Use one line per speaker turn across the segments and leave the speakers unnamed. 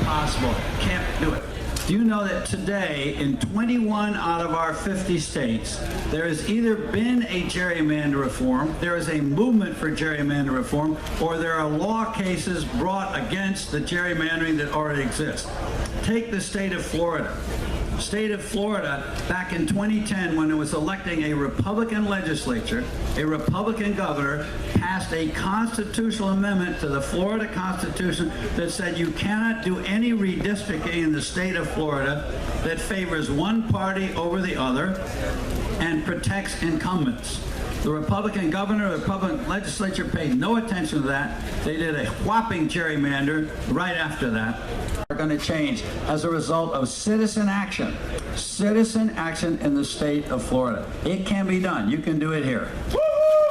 impossible. Can't do it. Do you know that today, in 21 out of our 50 states, there has either been a gerrymander reform, there is a movement for gerrymander reform, or there are law cases brought against the gerrymandering that already exists? Take the state of Florida. State of Florida, back in 2010, when it was electing a Republican legislature, a Republican governor passed a constitutional amendment to the Florida Constitution that said you cannot do any redistricting in the state of Florida that favors one party over the other and protects incumbents. The Republican governor, the Republican legislature paid no attention to that. They did a whopping gerrymander right after that. Are going to change as a result of citizen action in the state of Florida. It can be done. You can do it here.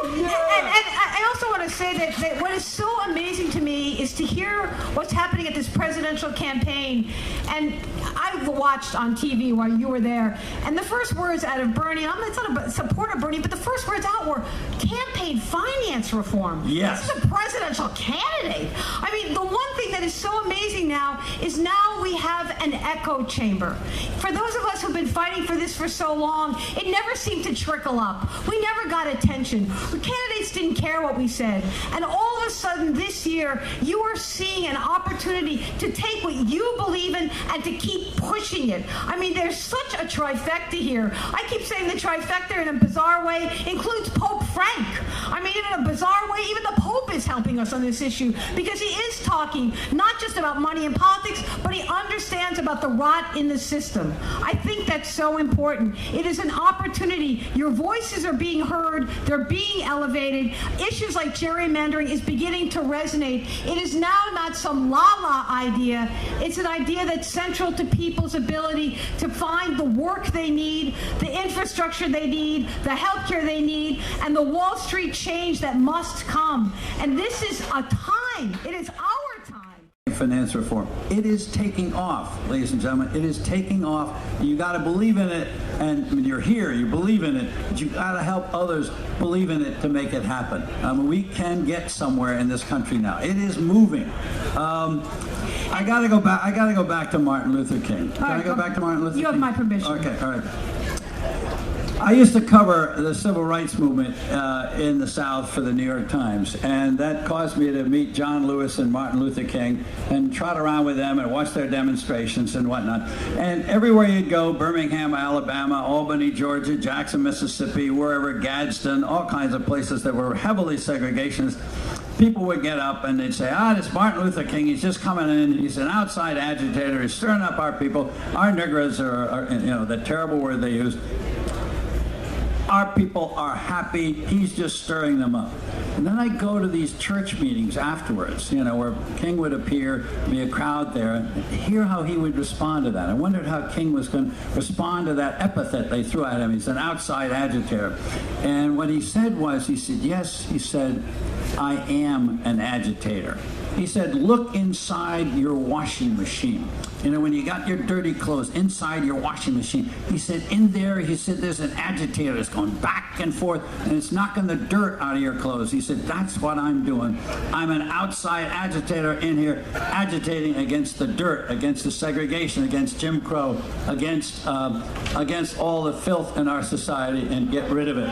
And I also want to say that what is so amazing to me is to hear what's happening at this presidential campaign. And I watched on TV while you were there, and the first words out of Bernie, I'm not a supporter of Bernie, but the first words out were campaign finance reform.
Yes.
This is a presidential candidate. I mean, the one thing that is so amazing now is now we have an echo chamber. For those of us who've been fighting for this for so long, it never seemed to trickle up. We never got attention. The candidates didn't care what we said. And all of a sudden this year, you are seeing an opportunity to take what you believe in and to keep pushing it. I mean, there's such a trifecta here. I keep saying the trifecta in a bizarre way includes Pope Frank. I mean, in a bizarre way, even the Pope is helping us on this issue because he is talking not just about money and politics, but he understands about the rot in the system. I think that's so important. It is an opportunity. Your voices are being heard. They're being elevated. Issues like gerrymandering is beginning to resonate. It is now not some la-la idea. It's an idea that's central to people's ability to find the work they need, the infrastructure they need, the healthcare they need, and the Wall Street change that must come. And this is a time. It is our time.
Finance reform. It is taking off, ladies and gentlemen. It is taking off. You got to believe in it, and when you're here, you believe in it, but you got to help others believe in it to make it happen. We can get somewhere in this country now. It is moving. I got to go back. I got to go back to Martin Luther King. Can I go back to Martin Luther King?
You have my permission.
Okay. All right. I used to cover the civil rights movement in the South for the New York Times, and that caused me to meet John Lewis and Martin Luther King and trot around with them and watch their demonstrations and whatnot. And everywhere you'd go, Birmingham, Alabama, Albany, Georgia, Jackson, Mississippi, wherever, Gadsden, all kinds of places that were heavily segregationist, people would get up and they'd say, this Martin Luther King, he's just coming in, he's an outside agitator, he's stirring up our people, our niggers are the terrible word they use. Our people are happy, he's just stirring them up. And then I go to these church meetings afterwards, where King would appear, be a crowd there, and hear how he would respond to that. I wondered how King was going to respond to that epithet they threw at him. He's an outside agitator. And what he said was, he said, yes, he said, I am an agitator. He said, look inside your washing machine. When you got your dirty clothes inside your washing machine, he said, in there, he said, there's an agitator that's going back and forth, and it's knocking the dirt out of your clothes. He said, that's what I'm doing. I'm an outside agitator in here, agitating against the dirt, against the segregation, against Jim Crow, against all the filth in our society, and get rid of it.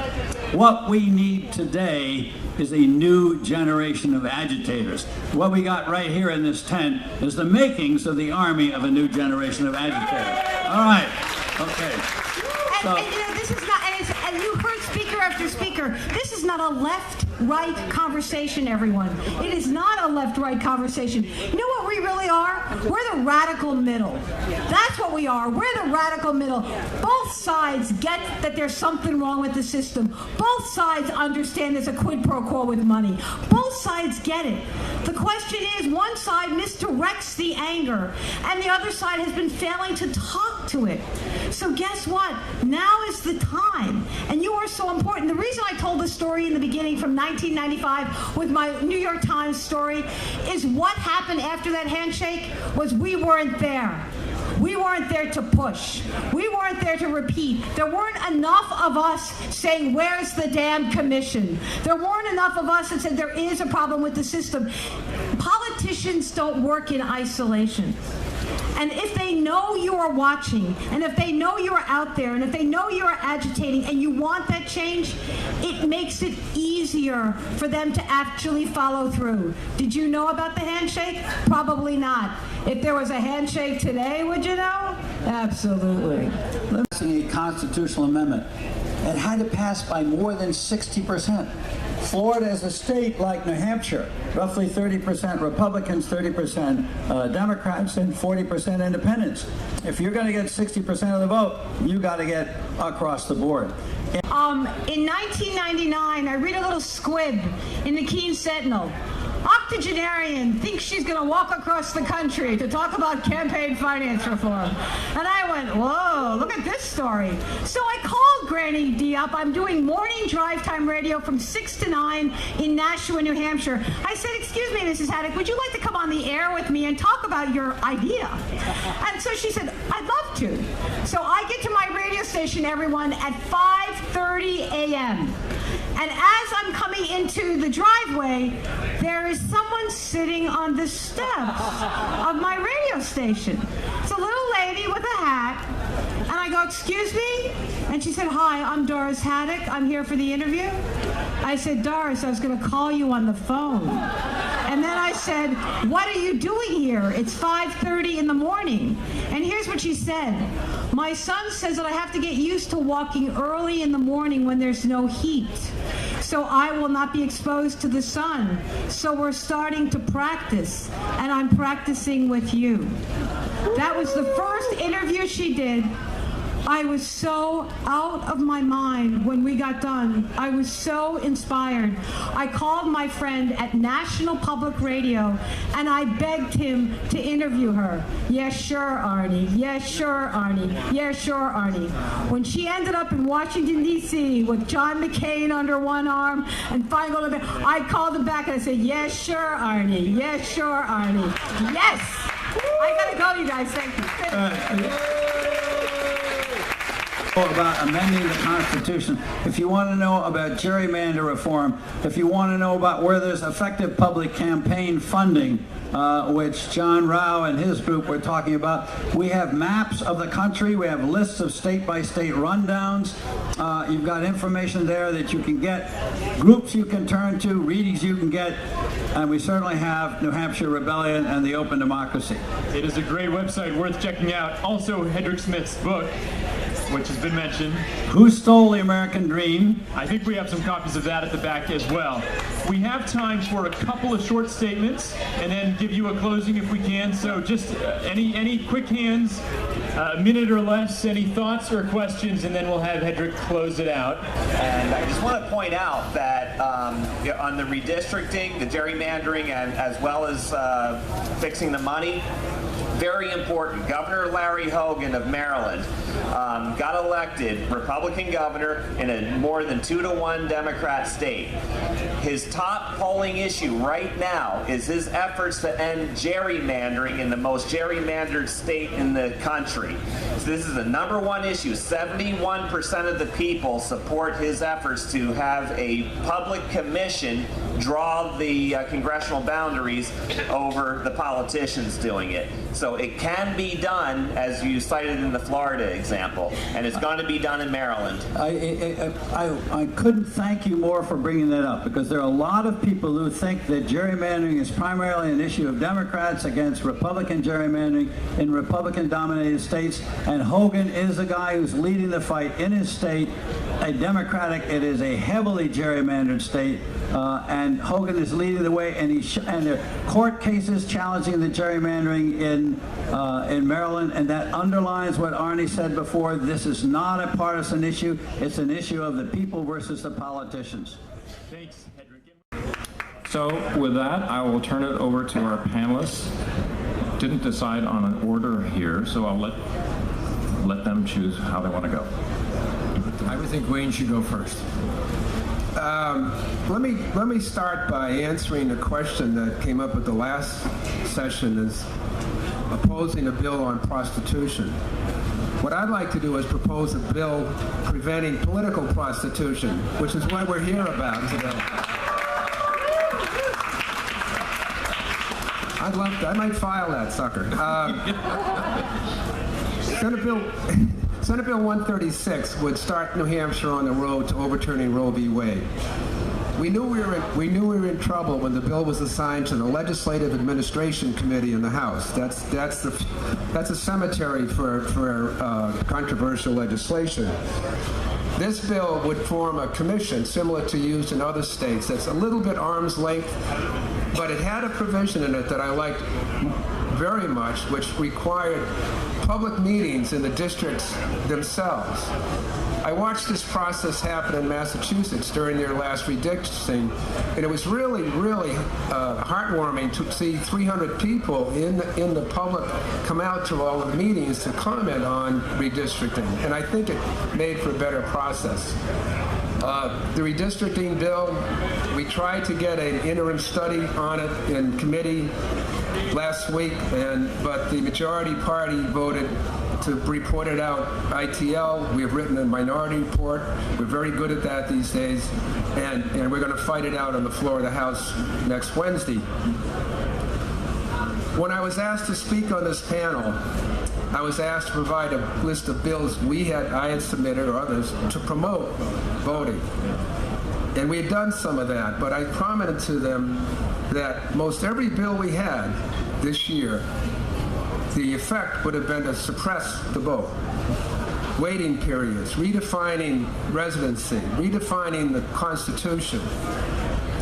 What we need today is a new generation of agitators. What we got right here in this tent is the makings of the army of a new generation of agitators. All right. Okay.
And this is not, and you heard speaker after speaker, this is not a left-right conversation, everyone. It is not a left-right conversation. You know what we really are? We're the radical middle. That's what we are. We're the radical middle. Both sides get that there's something wrong with the system. Both sides understand there's a quid pro quo with money. Both sides get it. The question is, one side misdirects the anger, and the other side has been failing to talk to it. So guess what? Now is the time, and you are so important. The reason I told the story in the beginning from 1995 with my New York Times story is what happened after that handshake was we weren't there. We weren't there to push. We weren't there to repeat. There weren't enough of us saying, where's the damn commission? There weren't enough of us that said there is a problem with the system. Politicians don't work in isolation. And if they know you are watching, and if they know you are out there, and if they know you are agitating and you want that change, it makes it easier for them to actually follow through. Did you know about the handshake? Probably not. If there was a handshake today, would you know? Absolutely.
A constitutional amendment. It had to pass by more than 60%. Florida is a state like New Hampshire, roughly 30% Republicans, 30% Democrats, and 40% independents. If you're going to get 60% of the vote, you got to get across the board.
In 1999, I read a little squib in the Keene Sentinel. Octogenarian thinks she's going to walk across the country to talk about campaign finance reform. And I went, whoa, look at this story. So I called Granny D up. I'm doing morning drive time radio from 6 to 9 in Nashua, New Hampshire. I said, excuse me, Mrs. Haddock, would you like to come on the air with me and talk about your idea? And so she said, I'd love to. So I get to my radio station, everyone, at 5:30 a.m. And as I'm coming into the driveway, there is someone sitting on the steps of my radio station. It's a little lady with a hat. And I go, excuse me? And she said, hi, I'm Doris Haddock. I'm here for the interview. I said, Doris, I was going to call you on the phone. And then I said, what are you doing here? It's 5:30 in the morning. And here's what she said. My son says that I have to get used to walking early in the morning when there's no heat, so I will not be exposed to the sun. So we're starting to practice, and I'm practicing with you. That was the first interview she did. I was so out of my mind when we got done. I was so inspired. I called my friend at National Public Radio and I begged him to interview her. Yes, sure, Arnie. Yes, sure, Arnie. Yes, sure, Arnie. When she ended up in Washington, D.C. with John McCain under one arm and Feingold, I called him back and I said, yes, sure, Arnie. Yes, sure, Arnie. Yes! I gotta go, you guys. Thank you.
About amending the Constitution, if you want to know about gerrymander reform, if you want to know about where there's effective public campaign funding, which John Rao and his group were talking about, we have maps of the country, we have lists of state-by-state rundowns, you've got information there that you can get, groups you can turn to, readings you can get, and we certainly have New Hampshire Rebellion and the Open Democracy.
It is a great website worth checking out. Also, Hedrick Smith's book, which has been mentioned.
Who Stole the American Dream?
I think we have some copies of that at the back as well. We have time for a couple of short statements and then give you a closing if we can. So just any quick hands, a minute or less, any thoughts or questions, and then we'll have Hedrick close it out.
And I just want to point out that on the redistricting, the gerrymandering, and as well as fixing the money, very important. Governor Larry Hogan of Maryland got elected Republican governor in a more than 2-to-1 Democrat state. His top polling issue right now is his efforts to end gerrymandering in the most gerrymandered state in the country. So this is the #1 issue. 71% of the people support his efforts to have a public commission draw the congressional boundaries over the politicians doing it. So it can be done, as you cited in the Florida example, and it's going to be done in Maryland.
I couldn't thank you more for bringing that up, because there are a lot of people who think that gerrymandering is primarily an issue of Democrats against Republican gerrymandering in Republican-dominated states, and Hogan is a guy who's leading the fight in his state. It is a heavily gerrymandered state, and Hogan is leading the way, and there are court cases challenging the gerrymandering in Maryland, and that underlines what Arnie said before. This is not a partisan issue. It's an issue of the people versus the politicians.
Thanks, Hedrick.
So with that, I will turn it over to our panelists. Didn't decide on an order here, so I'll let them choose how they want to go.
I would think Wayne should go first. Let me start by answering the question that came up at the last session, is opposing a bill on prostitution. What I'd like to do is propose a bill preventing political prostitution, which is what we're here about today. I'd love to. I might file that sucker. Senate Bill 136 would start New Hampshire on the road to overturning Roe v. Wade. We knew we were in trouble when the bill was assigned to the Legislative Administration Committee in the House. That's a cemetery for controversial legislation. This bill would form a commission similar to used in other states that's a little bit arm's length, but it had a provision in it that I liked very much, which required public meetings in the districts themselves. I watched this process happen in Massachusetts during their last redistricting, and it was really, really heartwarming to see 300 people in the public come out to all the meetings to comment on redistricting, and I think it made for a better process. The redistricting bill, we tried to get an interim study on it in committee last week, but the majority party voted to report it out ITL. We have written a minority report. We're very good at that these days, and we're going to fight it out on the floor of the House next Wednesday. When I was asked to speak on this panel, I was asked to provide a list of bills I had submitted, or others, to promote voting. And we had done some of that, but I commented to them that most every bill we had this year, the effect would have been to suppress the vote. Waiting periods, redefining residency, redefining the Constitution,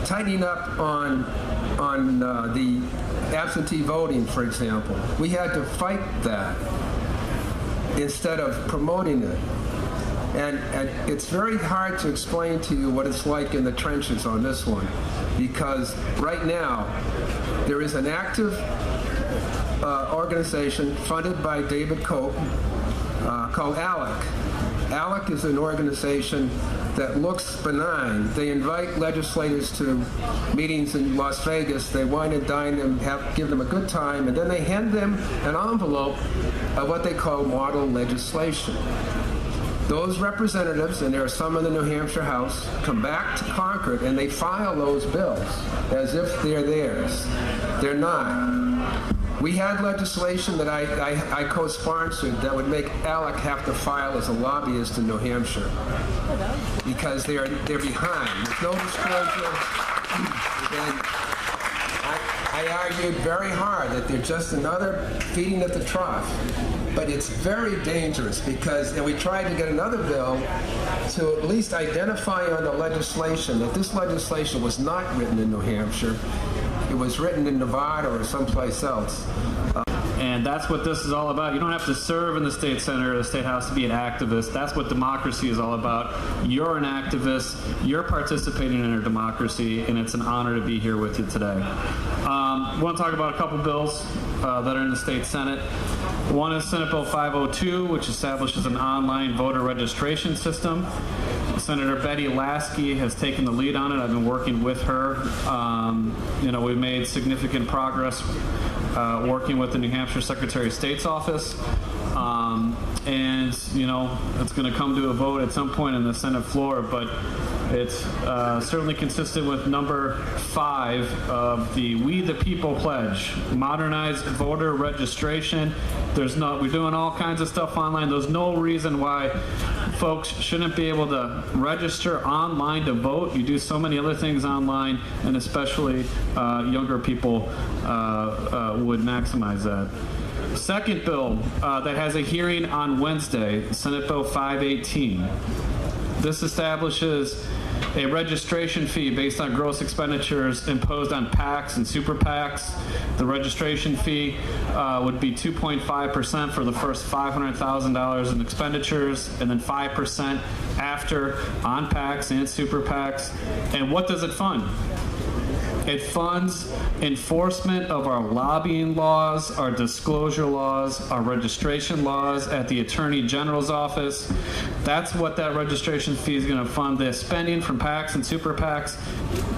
tightening up on the absentee voting, for example. We had to fight that instead of promoting it. And it's very hard to explain to you what it's like in the trenches on this one, because right now there is an active organization funded by David Cope called ALEC. ALEC is an organization that looks benign. They invite legislators to meetings in Las Vegas. They wine and dine them, give them a good time, and then they hand them an envelope of what they call model legislation. Those representatives, and there are some in the New Hampshire House, come back to Concord and they file those bills as if they're theirs. They're not. We had legislation that I co-sponsored that would make ALEC have to file as a lobbyist in New Hampshire because they're behind. There's no disclosure. And I argued very hard that they're just another feeding at the trough. But it's very dangerous because, and we tried to get another bill to at least identify on the legislation that this legislation was not written in New Hampshire. It was written in Nevada or someplace else.
And that's what this is all about. You don't have to serve in the state senate or the state house to be an activist. That's what democracy is all about. You're an activist. You're participating in our democracy, and it's an honor to be here with you today. I want to talk about a couple bills that are in the state senate. One is Senate Bill 502, which establishes an online voter registration system. Senator Betty Lasky has taken the lead on it. I've been working with her. We've made significant progress working with the New Hampshire Secretary of State's office. It's going to come to a vote at some point in the Senate floor, but it's certainly consistent with number 5 of the We the People pledge. Modernize voter registration. We're doing all kinds of stuff online. There's no reason why folks shouldn't be able to register online to vote. You do so many other things online, and especially younger people would maximize that. Second bill that has a hearing on Wednesday, Senate Bill 518. This establishes a registration fee based on gross expenditures imposed on PACs and super PACs. The registration fee would be 2.5% for the first $500,000 in expenditures, and then 5% after on PACs and super PACs. And what does it fund? It funds enforcement of our lobbying laws, our disclosure laws, our registration laws at the Attorney General's office. That's what that registration fee is going to fund. The spending from PACs and super PACs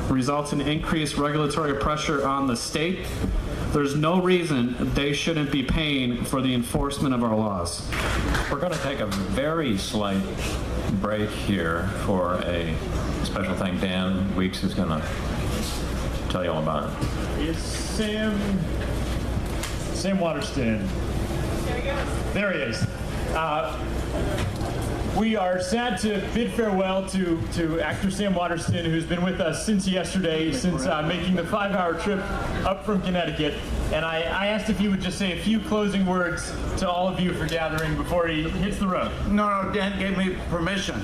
results in increased regulatory pressure on the state. There's no reason they shouldn't be paying for the enforcement of our laws.
We're going to take a very slight break here for a special thing. Dan Weeks is going to tell you all about it.
Is Sam Waterston? There he is. We are sad to bid farewell to actor Sam Waterston, who's been with us since yesterday, since making the 5-hour trip up from Connecticut. And I asked if he would just say a few closing words to all of you for gathering before he hits the road.
No, Dan gave me permission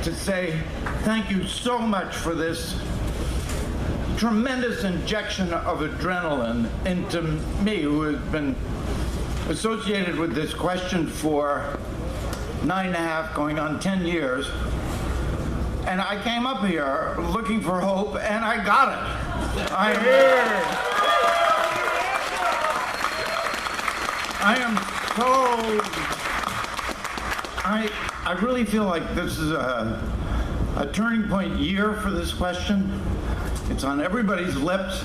to say thank you so much for this tremendous injection of adrenaline into me, who has been associated with this question for 9.5, going on 10 years. And I came up here looking for hope, and I got it. I really feel like this is a turning point year for this question. It's on everybody's lips,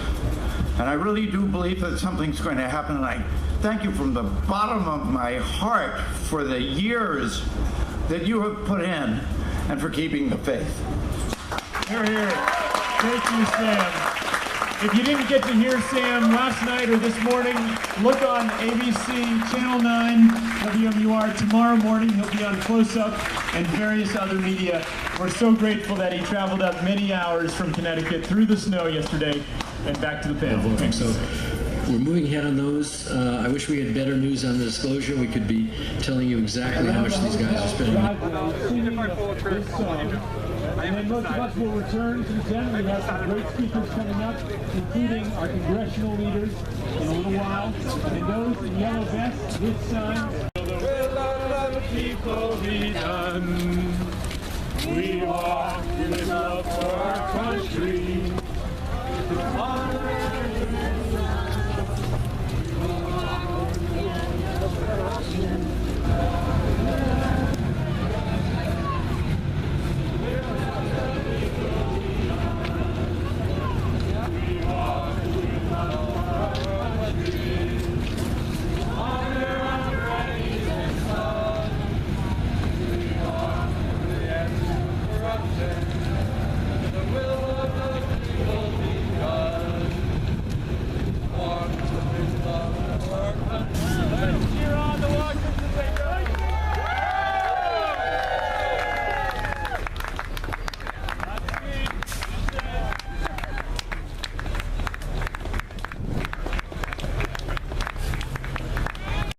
and I really do believe that something's going to happen. And I thank you from the bottom of my heart for the years that you have put in and for keeping the faith.
Here, here. Thank you, Sam. If you didn't get to hear Sam last night or this morning, look on ABC Channel 9 WMUR tomorrow morning. He'll be on Close Up and various other media. We're so grateful that he traveled up many hours from Connecticut through the snow yesterday and back to the panel. Thanks.
So we're moving ahead on those. I wish we had better news on the disclosure. We could be telling you exactly how much these guys are spending.
And then most of us will return to the den. We have some great speakers coming up, including our congressional leaders in a little while. And those in yellow vests this time. Will the people be done? We walk with love for our country.